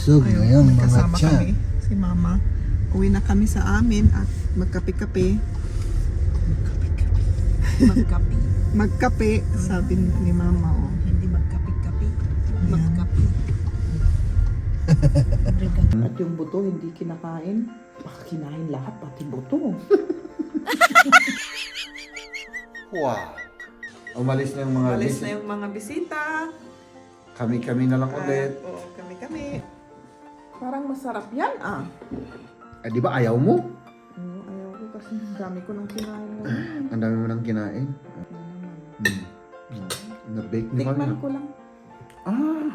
Busog na yan mga kasama tiyan. kami, si Mama. Uwi na kami sa amin at magkape-kape. Magkapi. Magkape, sabi ni Mama. Oh. Hindi magkapi-kapi. Magkapi. At yung buto, hindi kinakain. Baka kinain lahat, pati buto. Wow. Umalis na yung mga Alis bisita. na yung mga bisita. Kami-kami na lang ulit. Oo, kami-kami. Parang masarap yan ah. Eh, di ba ayaw mo? Ayaw ko kasi ang dami ko nang kinain ngayon. Ang dami mo nang kinain. Na-bake ni Tikman Maria. ko lang. Ah.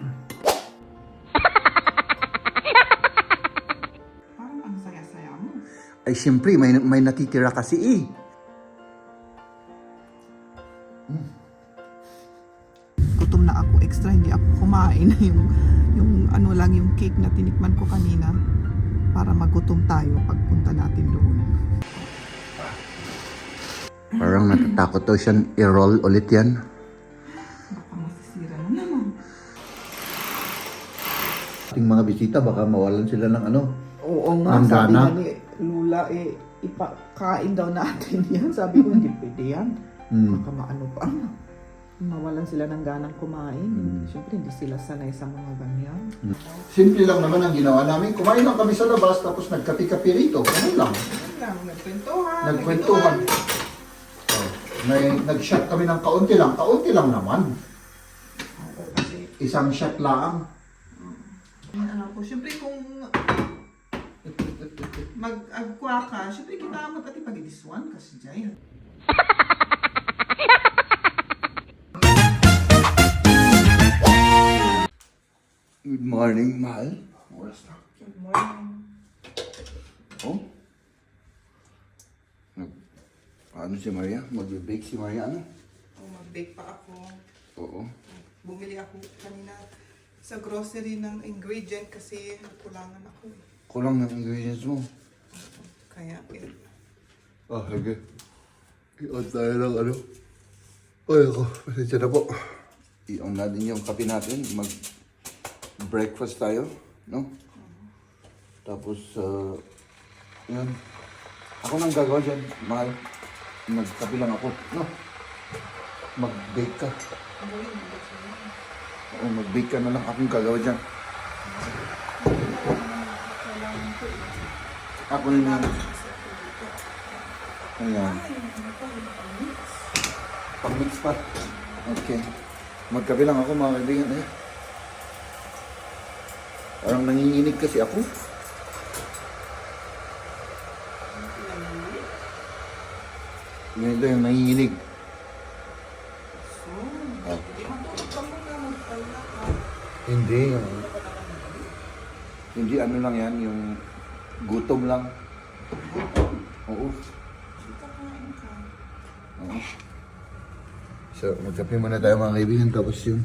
Parang ang saya-saya mo. Ay, siyempre, may natitira kasi eh. Gutom na ako extra, hindi ako kumain. yung ano lang, yung cake na tinikman ko kanina para magutom tayo pagpunta natin doon. Parang natatakot daw siya i-roll ulit yan. Baka masisira na naman. Ating mga bisita, baka mawalan sila ng ano. Oo nga, Ang sabi gana. nga ni Lula, ipakain daw natin yan. Sabi ko, hindi pwede yan. Baka maano pa. Mawalan sila ng ganang kumain. Siyempre, hindi sila sanay sa mga ganyan. Simple lang naman ang ginawa namin. Kumain lang kami sa labas, tapos nagkapi-kapi rito. Ano lang? Nagkwentuhan. Nagkwentuhan. Oh, nag-shot kami ng kaunti lang naman. Oo, kasi Isang shot lang. ano po, siyempre kung mag-agkwa ka, siyempre kita mo pati pag-idiswan kasi dyan. Good morning, mahal. Oras na. Good morning. Oh? Ano si Maria? Mag-bake si Maria, ano? Oh, mag-bake pa ako. Oo. Bumili ako kanina sa grocery ng ingredient kasi kulangan ako eh. Kulang ng ingredients mo. Kaya, Sige. I-on tayo ng ano. Ay, ako. Pasensya na po. I-on natin yung kape natin. Mag-breakfast tayo, no? Tapos, yun. Ako nang gagawa dyan, mahal. Nagkape lang ako, no? Mag-bake ka. Oo, mag-bake ka na lang. Akong gagawa dyan. Ako na lang. Ayan. Pag-mix pa. Okay. Magkape lang ako, mga kaibigan. Eh. Parang nanginginig kasi ako. Ganito yung nanginginig. Oh. Hindi. Hindi ano lang yan, yung gutom lang. Oo. Oo. So, magkape muna tayo mga kaibigan, tapos yung...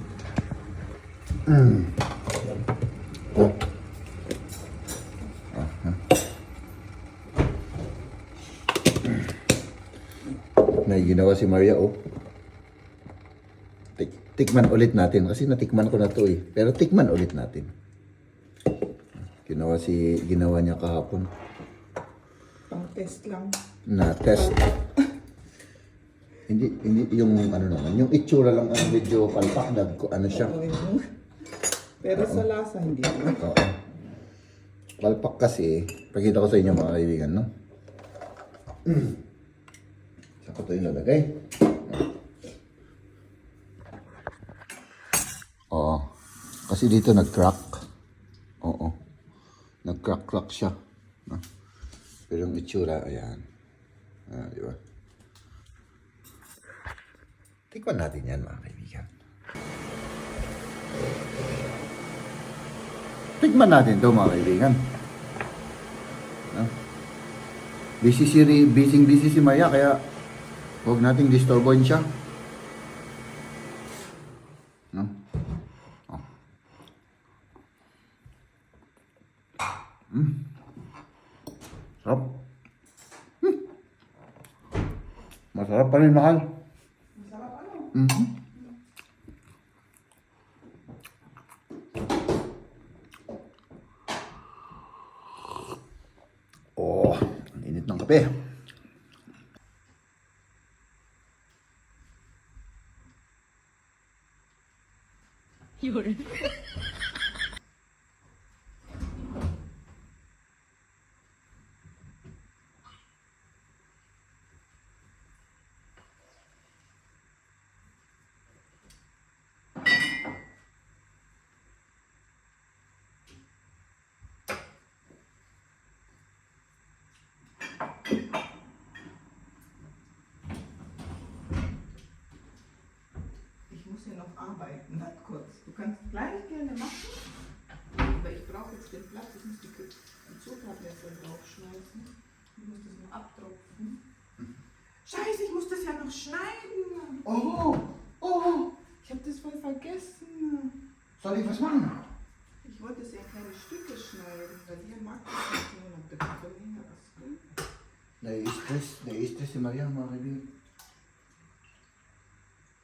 Oh. May ginawa si Maria, oh. Tikman ulit natin, kasi natikman ko na to eh. Pero tikman ulit natin. Ginawa niya kahapon. pang test lang. Na test. Hindi yung ano naman, yung itsura lang ang medyo palpak, ano siya. Pero sa lasa, hindi. Oo. Palpak kasi, pakita ko sa inyo mga kaibigan, no? Saan ko ito ilalagay? Oo. Kasi dito nag-crack. Oo. Nag-crack siya. No? Pero yung itsura, ayan. Di ba? Tikman natin yan, mga kaibigan. Tikman natin ito, mga kaibigan. No? Busy si Maya, kaya huwag nating disturboin siya. No? Oh. Sarap. Masarap pa rin, mahal. Masarap ano? kape. Yun. Ich muss hier noch arbeiten, warte kurz. Du kannst gleich gerne machen. Aber ich brauche jetzt den Platz. Ich muss die Zutatenlöffel draufschmeißen. Ich muss das nur abtropfen. Scheiße, ich muss das ja noch schneiden. Oh, Ich habe das voll vergessen. soll ich was machen? Ich wollte es ja in kleine Stücke schneiden, weil ihr mag das nicht nur noch bitte länger was gut. Naistress si Maria, mga kaibigan.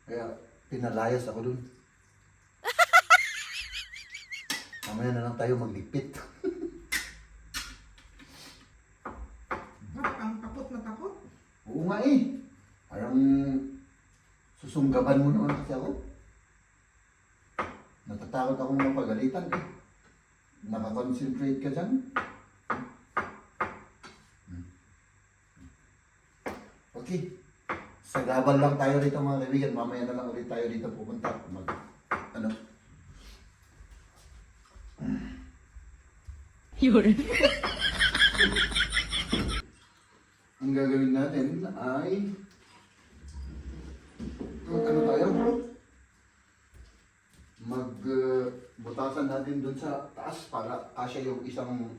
Kaya pinalayas ako dun. Mamaya na lang tayo magligpit. Bakit ang takot na takot? Oo nga eh. Parang susunggaban mo naman kasi ako. Natatakot akong mapagalitan eh. Nakakonsentrate ka dyan. Okay. Sagabal lang tayo rito mga kaibigan. Mamaya na lang ulit tayo dito pupunta. Ano? Yun. Ang gagawin natin ay ano tayo? Magbutasan natin dun sa taas para kasya yung isang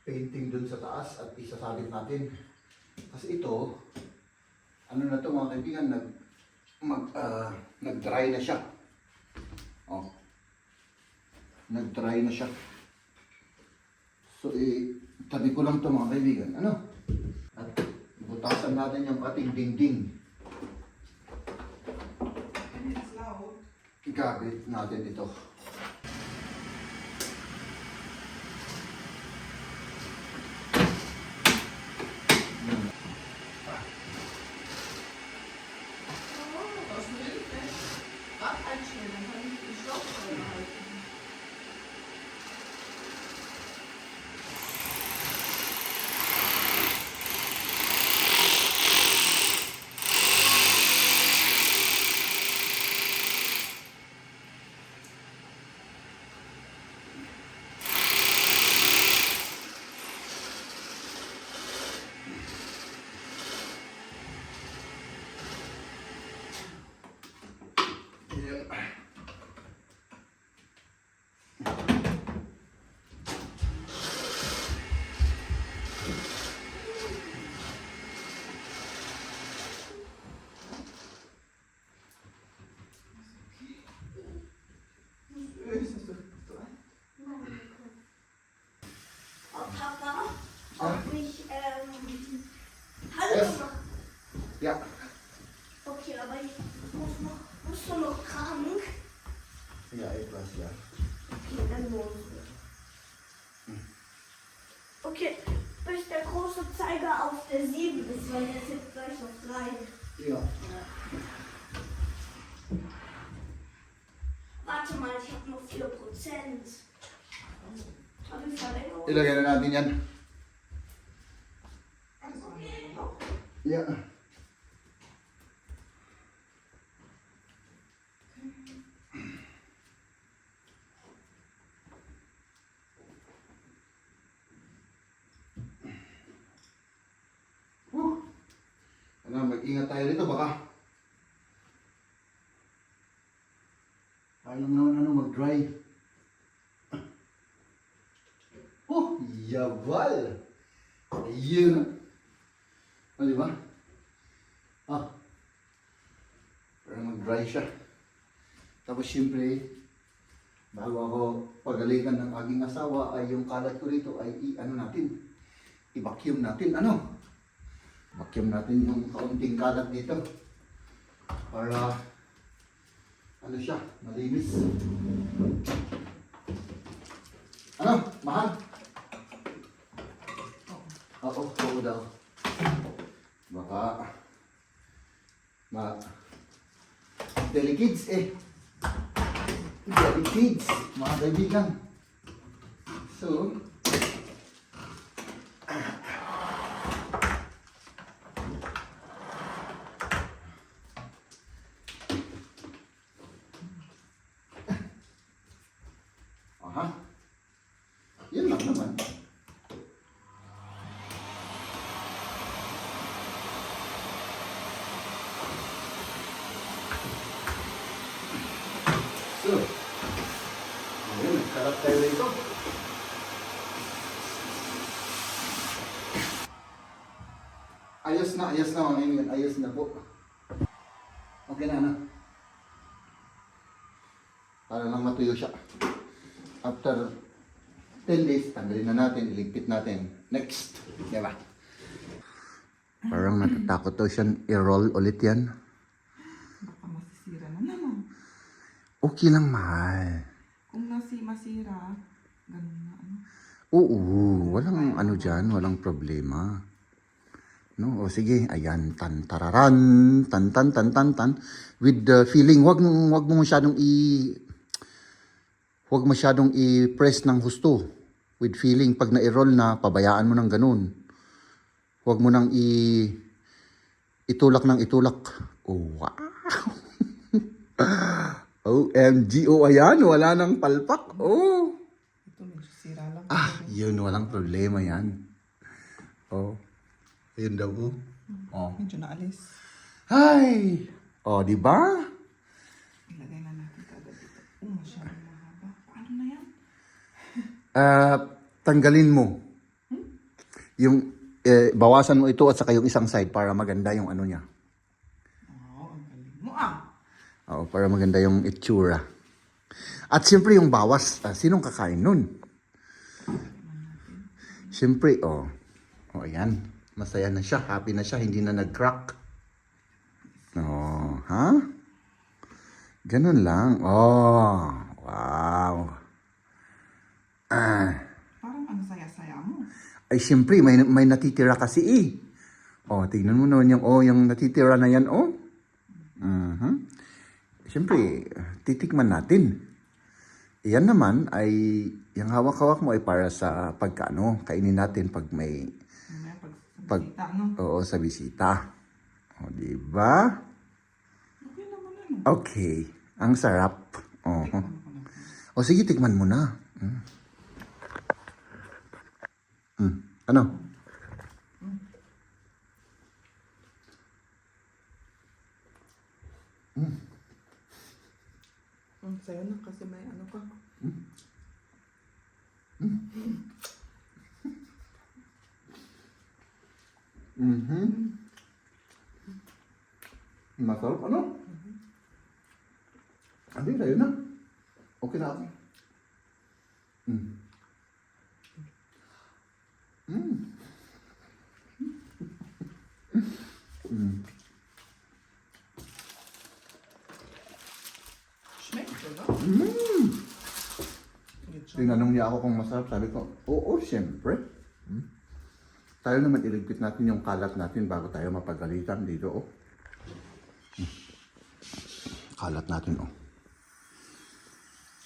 painting dun sa taas at isasalit natin. Kasi ito, ano na to mga kaibigan, nag-dry na siya. Oh. Nag-dry na siya. So, tabi ko lang to mga kaibigan. Ano? At butasan natin yung ating dingding. And it's loud. Igagawin natin ito. Aus dem Milch, Rad einstellen, dann kann ich die Staubsauger halten. Ayan. Ist das so dran? Oh, Papa, Ah. ob ich Hallo Yes. machen. Ja. Okay, aber ich musst du noch krank? Ja, etwas, ja. Okay, dann los. Okay, bis der große Zeiger auf der 7 ist, weil der ist jetzt gleich auf 3. Ja. Warte mal, ich habe nur 4%. Habe ich Verlängerung? Ilagay na natin yan. Alles okay. Noch? Ja. Ano, mag-ingat tayo dito baka. Alam naman ano mag-dry. Oh, yabal! Ayun! O, di ba? Ah. Para mag-dry siya. Tapos siyempre, bago ako pagalitan ng aking asawa, ay yung kalat ko rito ay ano natin, i-vacuum natin. Ano? Vacuum natin yung kaunting kalat dito. Para, ano siya, malinis. Ano? Mahal? Oo, oo daw. Jelly Kids eh. Jelly Kids, mga kaibigan. So, aha. Yun lang naman. So, ayun, nagkarap tayo dito. Ayos na mga kaibigan. Ayos na po. Okay na, ano? Para lang matuyo siya. After 10 days, tanggalin na natin, iligpit natin. Next. Diba? Parang natatakot to siya i-roll ulit yan. Baka masisira na naman. Okay lang, mahal. Kung masira, ganun na ano. Oo, walang ano dyan, walang problema. No, o sige, ayan, tan tararan, tan tan tan tan tan. With the feeling, wag mo masyadong i-press ng husto. With feeling, pag na-roll na, pabayaan mo ng ganun. Wag mo nang itulak ng itulak. Oh, wow. OMG, oh, ayan, wala nang palpak. Oh. Ito medyo sira lang. Yun, walang problema yan. Oh. Ayun daw, oh. Oh. Medyo naalis. Ay! Oh, di ba? Ilagay na natin kagad dito. Masyadong mahaba. Paano na yan? Tanggalin mo. Yung, bawasan mo ito at saka yung isang side para maganda yung ano niya. Oo, ang galing mo ah. Oo, para maganda yung itsura. At siyempre yung bawas, sinong kakain nun? Siyempre, oh. Oh, ayan. Masaya na siya, happy na siya, hindi na nag-crack. Oh, ha? Ganun lang. Oh, wow. Parang ang saya-saya mo. Ay, siyempre, may natitira kasi eh. Oh, tingnan mo naman yung natitira na yan, oh. Siyempre, titikman natin. Yan naman ay, yung hawak-hawak mo ay para sa pagkano, kainin natin pag may, Mamaya Pag- bisita, no? oo, sa bisita. O, diba? Okay naman ano. Okay. Ang sarap. Oh. Ano ko na. O, sige, tikman mo na. Ano? Ang sayo na kasi may ano ka. Masarap, ano? Hindi, sa'yo na. Okay na ako. Schmeckt, oder? Geht schon. Tinanong niya ako kung masarap. Sabi ko, oo, siyempre. Tayo naman iligpit natin yung kalat natin bago tayo mapagalitan dito, oh. Kalat natin, oh.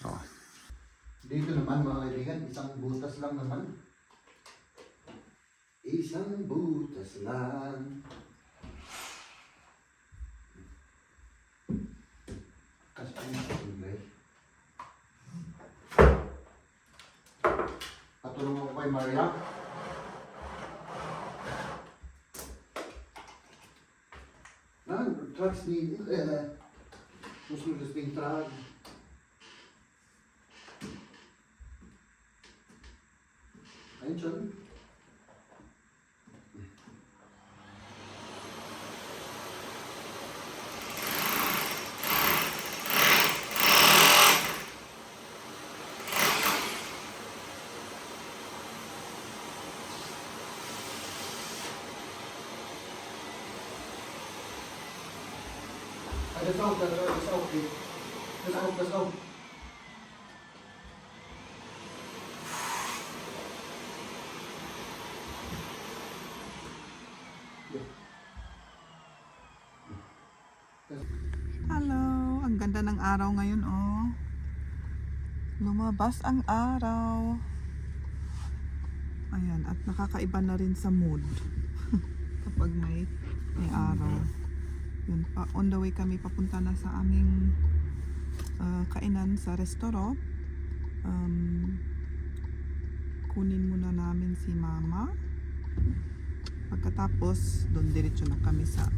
Oh. Dito naman, mga kaibigan, isang butas lang naman. Isang butas lang. Kasi ano sa English? Patulungan ko kay Maria. Tracks ni Muslim Wrestling Track. Ayun siya. That's out, okay. That's out. Hello, ang ang araw ngayon, oh. Lumabas ang araw. Ayan, at nakakaiba na rin sa mood. Kapag may araw. Yun pa, on the way kami papunta na sa aming kainan sa restaurant. Kunin muna namin si mama. Pagkatapos, doon diretso na kami sa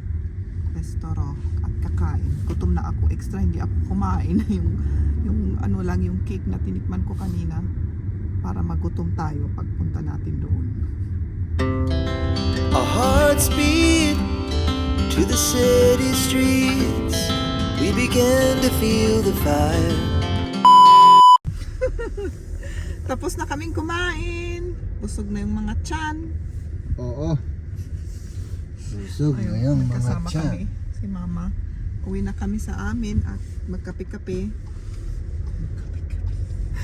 restaurant at kakain. Gutom na ako, extra hindi ako kumain. yung ano lang, yung cake na tinikman ko kanina para magutom tayo pagpunta natin doon. Our hearts beat to the city streets. We began to feel the fire. Tapos na kaming kumain. Busog na yung mga tiyan. Oo. Busog na yung mga nagkasama tiyan. kami, si mama. Uwi na kami sa amin at magkape-kape.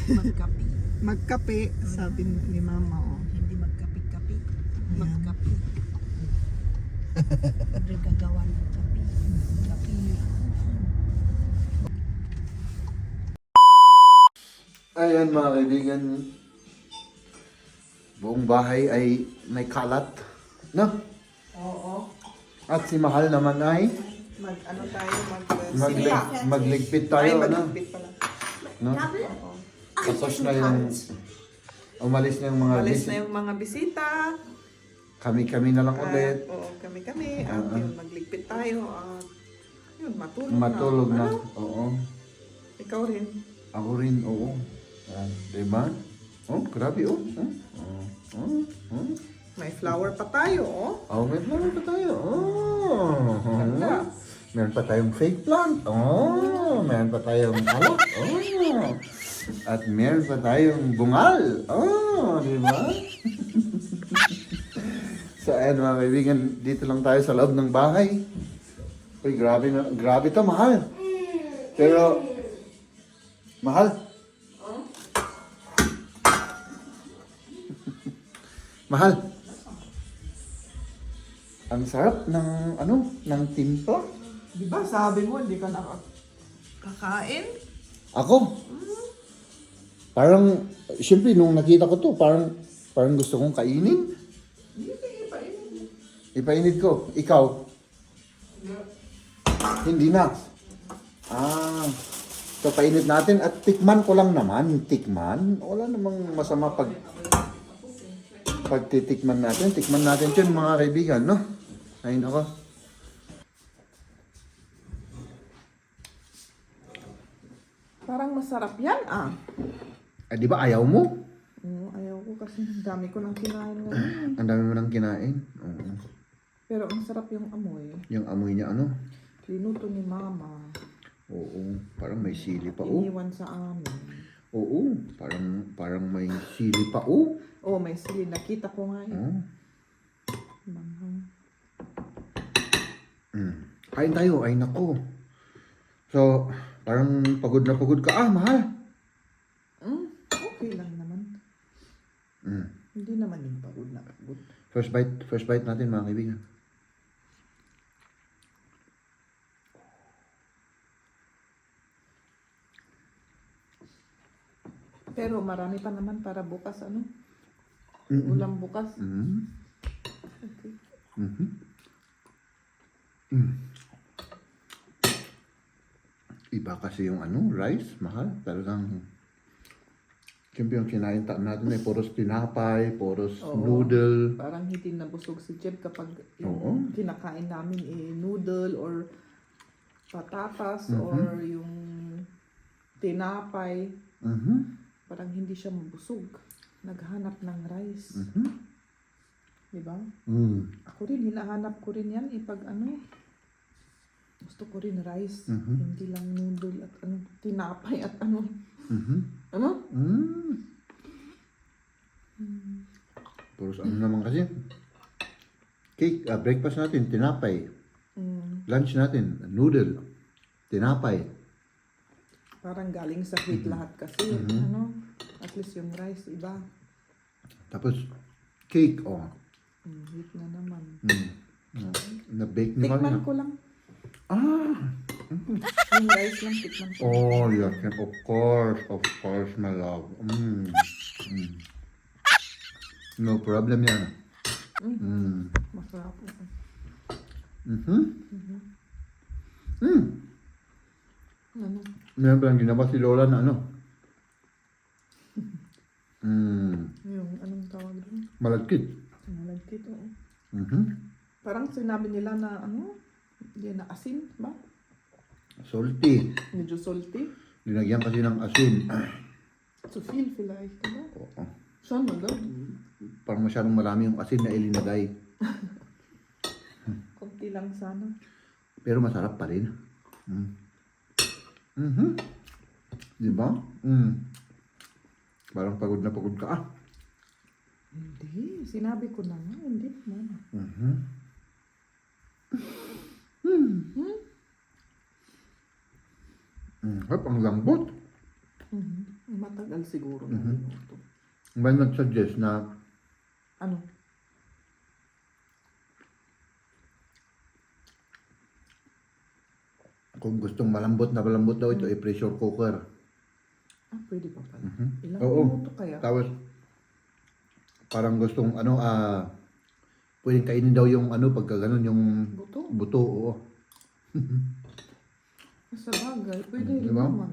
Magkape. Magkape, sabi ni mama. Oh. Hindi magkape-kape. Magkape. Hindi gagawa ng kape. Kape. Ayan mga kaibigan, buong bahay ay may kalat, no? Oo. At si Mahal naman ay Ano tayo, magligpit Ay, tayo, ano? magligpit pala. No? Oo. Tapos na yung umalis na yung mga Alis bisita. na yung mga bisita. Kami-kami na lang ulit. Oo, kami. At yun, magligpit tayo. At yun, Matulog na. Ano? Oo. Ikaw rin. Ako rin, oo. Yan, diba? Oh, grabe, oh. May flower pa tayo, oh. Oh, may flower pa tayo. Oh. Ganda. Meron pa tayong fake plant. Oh, meron pa tayong alak. Oh. At meron pa tayong bungal. Oh, di ba? So, ayan mga kaibigan, dito lang tayo sa loob ng bahay. Uy, grabe to, Mahal. Pero, Mahal. Mahal. Ang sarap ng ng timpla. Di ba sabi mo, hindi ka nakakain? Ako. Parang siyempre nung nakita ko to, parang gusto kong kainin. Ipainit ko. Ikaw. Hindi na. So painit natin at tikman ko lang naman. Tikman. Wala namang masama pagtitikman natin. Tikman natin 'yun mga kaibigan, no? Ay nako. Parang masarap yan, ah. Di ba ayaw mo? Ayaw ko kasi ang dami ko nang kinain ngayon. Ang dami mo nang kinain. Oo. Pero masarap yung amoy. Yung amoy niya ano? Linuto ni mama. Oo. Parang may sili pa oh. Iniwan sa amin. Oo. Parang may sili pa oh. Oh, may sili. Nakita ko nga yun. Oh. Manghang. Kain tayo. Ay nako. So, parang pagod na pagod ka. Mahal. Okay lang naman. Hindi naman yung pagod na pagod. First bite natin mga kaibigan. Pero marami pa naman para bukas, ano? Mm-mm. Ulam bukas. Okay. Iba kasi yung rice, Mahal. Talagang, siyempre yung kinain natin ay puros tinapay, puros Oo. noodle. Parang hindi nabusog si Jeb kapag Oo. yung kinakain namin noodle or patatas or yung tinapay. Parang hindi siya mabusog. Naghanap ng rice. Diba? Ako rin, hinahanap ko rin yan. Pag gusto ko rin rice. Hindi lang noodle at tinapay at Ano? Puros naman kasi. Cake, breakfast natin, tinapay. Lunch natin, noodle, tinapay. Parang galing sa wheat lahat kasi. At least yung rice, iba. Tapos, cake, Wheat na naman. Na-bake ni Mami. Tikman ko lang. Ah! Yung rice lang, tikman ko. Oh, yes, of course, my love. No problem yan. Masarap. Ano? Meron palang ginawa si Lola na ano. Yung anong tawag doon? Malagkit. Malagkit, oo. Mhm. Parang sinabi nila na ano, hindi na asin ba? Salty. Medyo salty. Linagyan kasi ng asin. So feel like, diba? Oo. Saan mo daw? Parang masyadong marami yung asin na ilinagay. Kunti lang sana. Pero masarap pa rin. Di ba? Parang pagod na pagod ka. Hindi, sinabi ko na nga, hindi naman. Ang lambot. Matagal siguro na minuto. May nag-suggest na Ano? kung gustong malambot daw ito, pressure cooker. Ah, pwede pa pala. Ilang Oo. minuto kaya? Tapos, parang gustong pwedeng kainin daw yung pagka ganun, yung Buto? buto, oo. Sa bagay, pwede rin Diba? naman.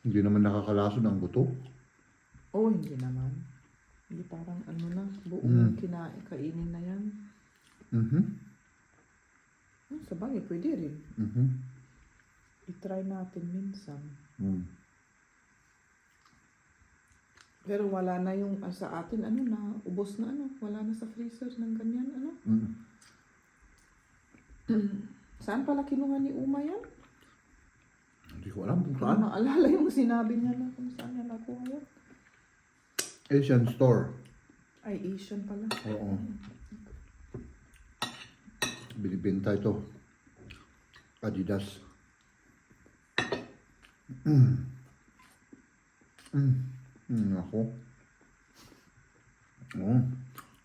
Hindi naman nakakalaso ng buto. Oh, hindi naman. Hindi parang ano na, buong kainin na yan. Sa bagay, pwede rin. I-try natin minsan. Pero wala na yung sa atin, ubos na wala na sa freezer ng ganyan, Saan pala kinuha ni Uma yan? Hindi ko alam kung Ano saan. maalala yung sinabi niya na kung saan niya nakuha yan? Asian store. Ay, Asian pala. Oo. Binibenta ito. Adidas. Ako. Oo.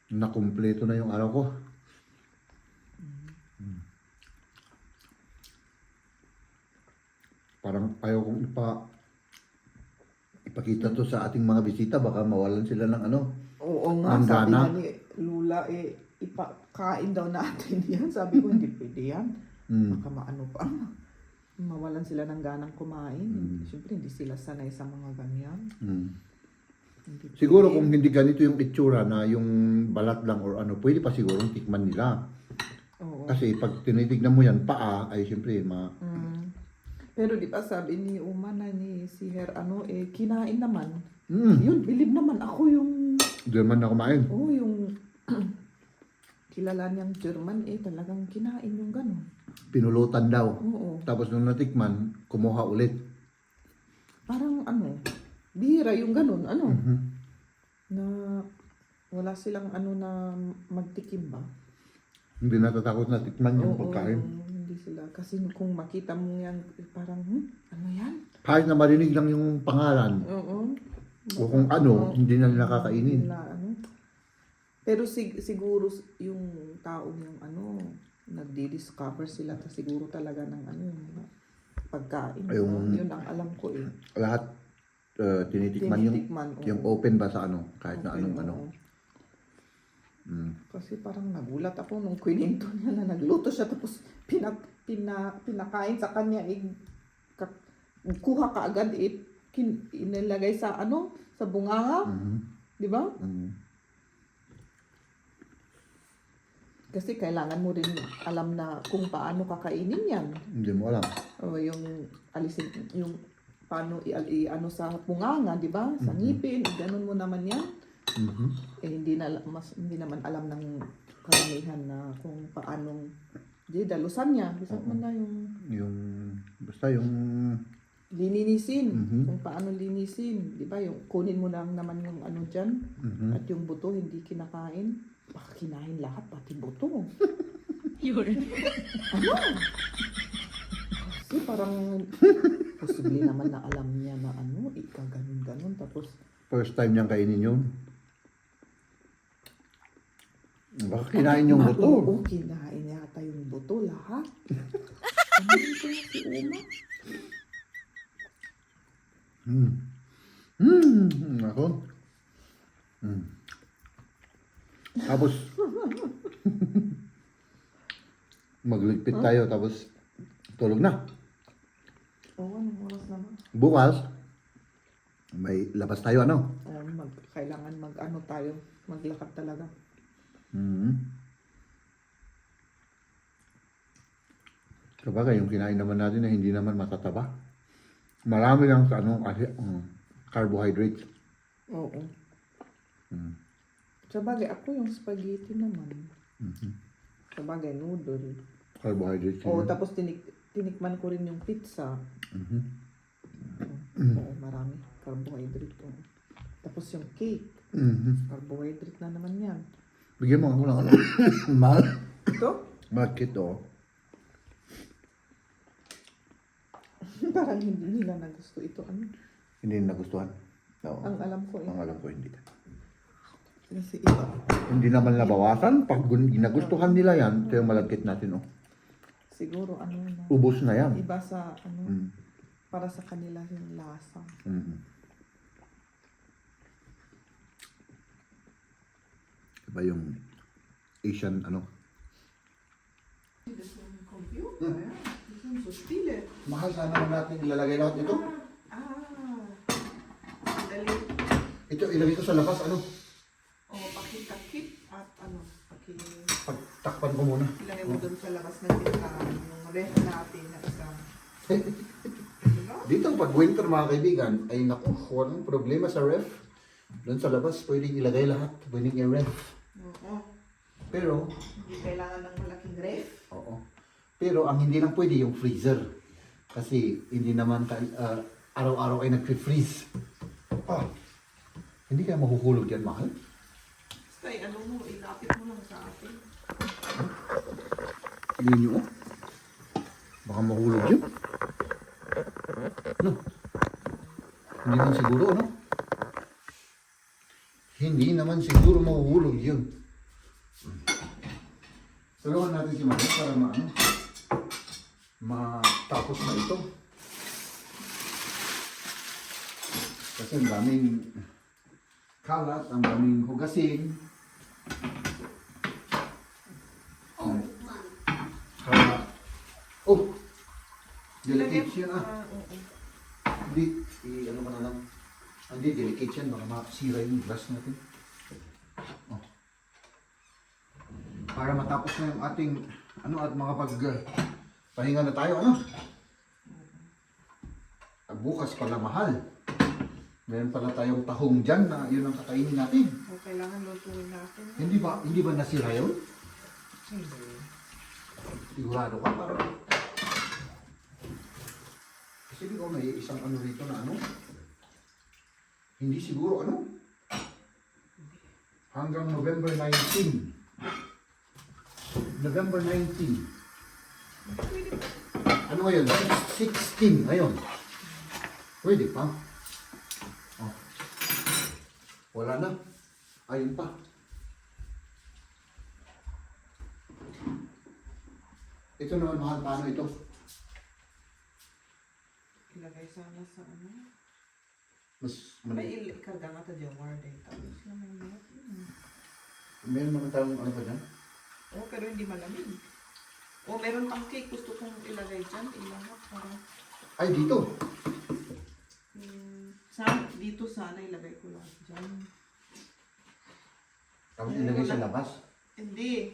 Nakumpleto na yung araw ko. Parang ayaw kong ipakita to sa ating mga bisita. Baka mawalan sila ng Oo nga, Ang sabi gana. nga ni Lula, ipakain daw natin yan. Sabi ko, hindi pwede yan. Baka maano pa. Mawalan sila ng ganang kumain. Siyempre, hindi sila sanay sa mga ganyan. Hindi Siguro pwede. kung hindi ganito yung itsura na yung balat lang or pwede pa siguro tikman nila. Oo. Kasi pag tinitignan mo yan, paa, ay siyempre Pero di ba sabi ni Uma na ni si Her, kinain naman. Mm. Yun, believe naman ako yung, German na kumain. yung kilala niyang German, talagang kinain yung gano'n. Pinulutan daw. Oo. Tapos nung natikman, kumuha ulit. Parang bihira yung gano'n, na wala silang na magtikim ba? Hindi natatakot na tikman yung pagkain. Hindi sila. Kasi kung makita mo yan, parang, ano yan? Kahit na marinig lang yung pangalan. Oo. O kung hindi na nila kakainin. Pero siguro yung taong yung nagdi-discover sila siguro talaga ng yung pagkain. Yun ang alam ko Lahat tinitikman oo. yung open ba sa kahit na Open, anong oo. Kasi parang nagulat ako nung kwento niya na nagluto siya tapos pinakain sa kanya kuha ka agad inilagay sa sa bunganga, di ba? Kasi kailangan mo rin alam na kung paano kakainin yan. Hindi mo alam. O yung alisin yung paano sa bunganga, di ba? Sa ngipin, ganun mo naman yan. Hindi naman alam ng karamihan na kung paanong dalusan niya. Bisa mo na Basta yung lininisin. Kung paano linisin. Di ba? Yung kunin mo lang naman yung dyan. At yung buto hindi kinakain. Baka kinain lahat, pati buto. Kasi parang posible naman na alam niya na ganun. Tapos first time niyang kainin yun. Baka kinain yung buto. Oo, kinain yata yung buto lahat. Ano ito si Uma? Ako. Tapos, magligpit tayo, tapos tulog na. Oo, anong oras naman? Bukas, may labas tayo, ano? Kailangan mag-ano tayo, maglakad talaga. Sabagay, yung kinain naman natin na hindi naman matataba. Marami lang sa ano, kasi carbohydrates. Oo. Sabagay, ako yung spaghetti naman. Sabagay, noodle. Carbohydrates. Oo, yun. tapos tinikman ko rin yung pizza. Oo, marami. Carbohydrate. Oo. Tapos yung cake. Carbohydrate na naman yan. Bigyan mo ako ng ano. Mahal. Ito? Bakit to? Parang hindi nila nagusto ito. Ano? Hindi nagustuhan. Oo. Ang alam ko eh. Ang alam ko hindi. Kasi iba. Hindi naman nabawasan. Pag nagustuhan nila yan, ito yung malagkit natin. Oh. Siguro ano na. Ubus na yan. Iba sa ano. Mm. Para sa kanila yung lasa. Iba yung Asian ano. Mahal sana naman natin ilalagay lahat ito. Dali. Ito ilagay ko sa labas ano. Pakitakip at ano. Pagtakpan ko muna. Ilagay mo doon sa labas ng tindahan. Yung ref natin na isang. Diba? Dito pag winter mga kaibigan, ay naku, walang problema sa ref. Doon sa labas, pwedeng ilagay lahat. Pwedeng i-ref. Oo. Pero, Hindi kailangan ng malaking ref. oo. Pero ang hindi lang pwede yung freezer. Kasi hindi naman araw-araw ay nag-freeze. Hindi kaya mahuhulog yan, mahal? Basta ano mo, ilapit mo lang sa atin. Tingnan nyo, oh. Baka mahulog yun. No? Hindi naman siguro, ano? Hindi naman siguro mahuhulog yun. Tulungan natin si Mami para matapos na ito. Kasi ang daming kalat, ang daming hugasin. Oh! Delicate yan ah. Oo. Hindi, ano ka na lang. Hindi, delicate yan. Baka makasira yung glass natin. Oh. Para matapos na yung ating, ano, at pahinga na tayo, ano? Bukas pala mahal. Meron pala tayong tahong dyan na yun ang kakainin natin. O, kailangan lutuin natin. Hindi ba nasira yun? Hindi. Sigurado ka para. Kasi di ko may isang ano rito na ano. Hindi siguro ano. Hanggang November 19. November 19. Ano ngayon? 16 ngayon. Pwede pa. Oh. Wala na. Ayun pa. Ito naman mahal, paano ito? Ilagay sana sa ano. Mas May ikarga nga ito dyan, word eh. Tapos naman natin. meron naman tayong ano pa dyan? Oo, pero hindi malamig. O, meron pang cake. Gusto kong ilagay dyan. Ilangat para. Ay, dito. Dito sana ilagay ko lang dyan. Tapos ilagay sa labas. Hindi.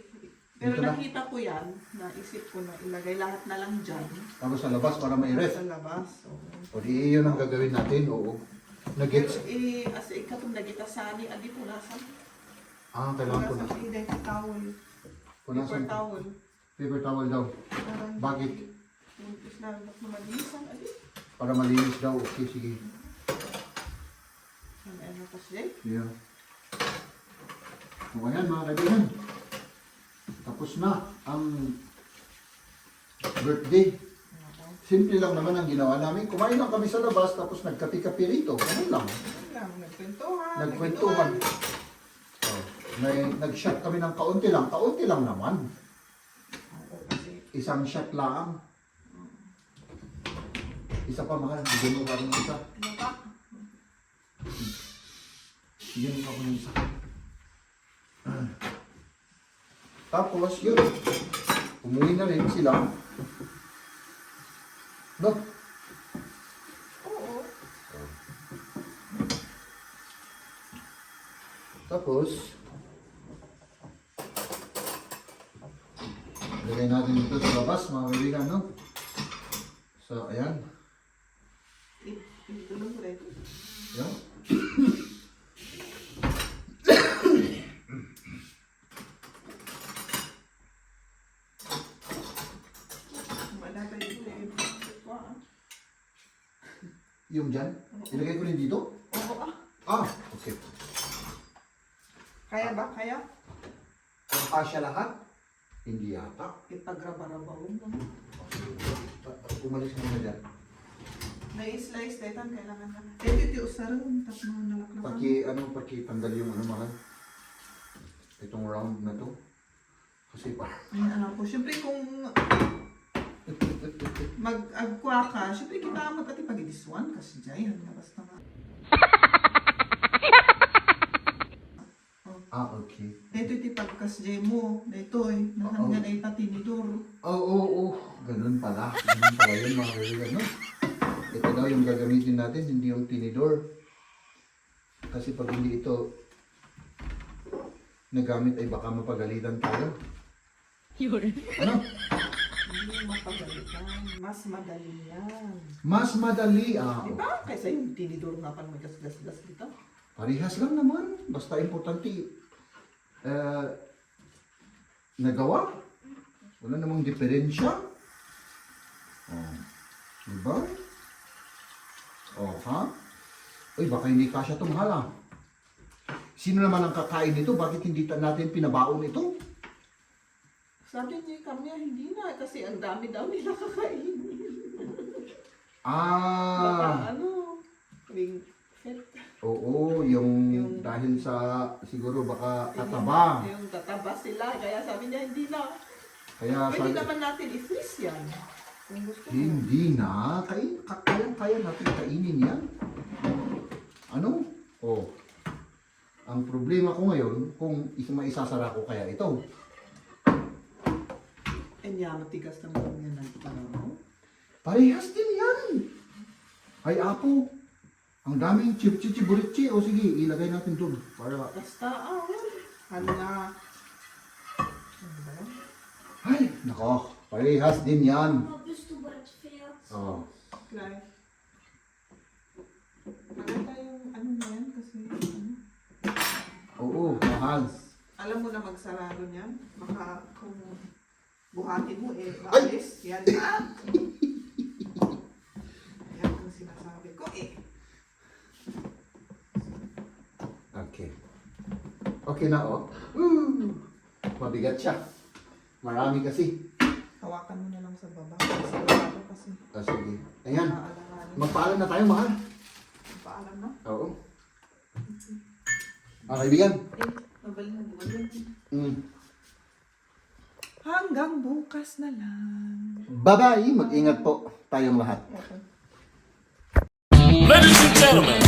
Pero Dito na. nakita ko yan. Naisip ko na ilagay lahat na lang dyan. Tapos sa labas para may ref. Sa labas. Oo. O di yun ang gagawin natin, oo. Pero Nag-gets. as ikatong nagitasani, adi punasan. Kailangan ko na. Punasan, hindi, towel. Punasan. Paper towel. Paper towel daw. Parang Bakit? Yung isla na malisan, adi. Para malinis daw. Okay, sige. Ano kasi? Yeah. O ayan mga kaibigan. Tapos na ang birthday. Simple lang naman ang ginawa namin. Kumain lang kami sa labas tapos nagkapi-kapi rito. Ganun lang. Nagkwentuhan. Nagkwentuhan. Nag-shot kami ng kaunti lang. Kaunti lang naman. Oo, kasi Isang shot lang. Isa pa mahal, bigyan mo pa rin isa. Ano ba? Bigyan mo pa rin isa. Tapos yun, umuwi na rin sila. No? Oo. Tapos, lagay natin dito sa labas, mga kaibigan, no? So, ayan. Itulong ko rin. Ayan. Wala pa dito eh. Yung dyan, ilagay ko rin dito. Oo ah. Ah, okay. Kaya ba? Kaya? Ang kasya lahat? Hindi yata. Ipagraba-raba mo. Umalis ka muna dyan. Na-slice detan kailangan na. Ito usaron. Tapos mga nalaklakan. Paki tanggal yung mahal. Itong round na to. Kasi pa. Ayan po. Siyempre kung mag-agkwa ka, siyempre kita mo pati pag-idiswan kasi dyan. Basta nga. Ah, okay. Dito iti pagkas dyan mo. Dito eh. Nahan nga na itatinidor. Oo. Ganun pala. Ganun pala yun mga kaibigan, no? Ito daw yung gagamitin natin, hindi yung tinidor. Kasi pag hindi ito nagamit ay baka mapagalitan tayo. Ano? Hindi mapagalitan. Mas madali yan. Mas madali. Di ba? Kaysa yung tinidor nga pang may gas-gas-gas dito. Parehas lang naman. Basta importante nagawa. Wala namang diferensya. Oh. Diba? Oh, ha? Uy, baka hindi kasya itong hala. Sino naman ang kakain nito? Bakit hindi natin pinabaon ito? Sabi niya kami, hindi na. Kasi ang dami-dami nakakain. Ah, Baka ring fit. oo, yung dahil sa siguro baka tataba. Yung tataba sila. Kaya sabi niya, hindi na. Kaya Pwede sabi, naman natin i-freeze yan. Kung gusto mo. hindi na. Kaya natin kainin yan. Ano? Oh. Ang problema ko ngayon, kung maisasara ko kaya ito. Eh niya, matigas naman yan ang panahon. Parehas din yan. Ay, apo. Ang daming chip-chip-chiburichi. O sige, ilagay natin doon. Para, Basta, ano na. Ano ba yan? ay, nako. Parehas din yan. Aber bist du bald fertig? Oh. Like, maganda yung ano na yan kasi ano. Oo, mahal. Alam mo na magsarado niyan. Baka kung buhatin mo maalis. Yan na. Yan ang sinasabi ko Okay. Okay na, oh. Mabigat siya. Marami kasi. Hawakan mo na lang sa baba. Sa baba kasi. Ah, sige. Ayan. Maaalanganin. Magpaalam na tayo, mahal. Paalam na. Oo. Ah, kaibigan. Mabalik na buwan. Mm. Hanggang bukas na lang. Bye-bye. Mag-ingat po tayong lahat. Okay. Ladies and gentlemen,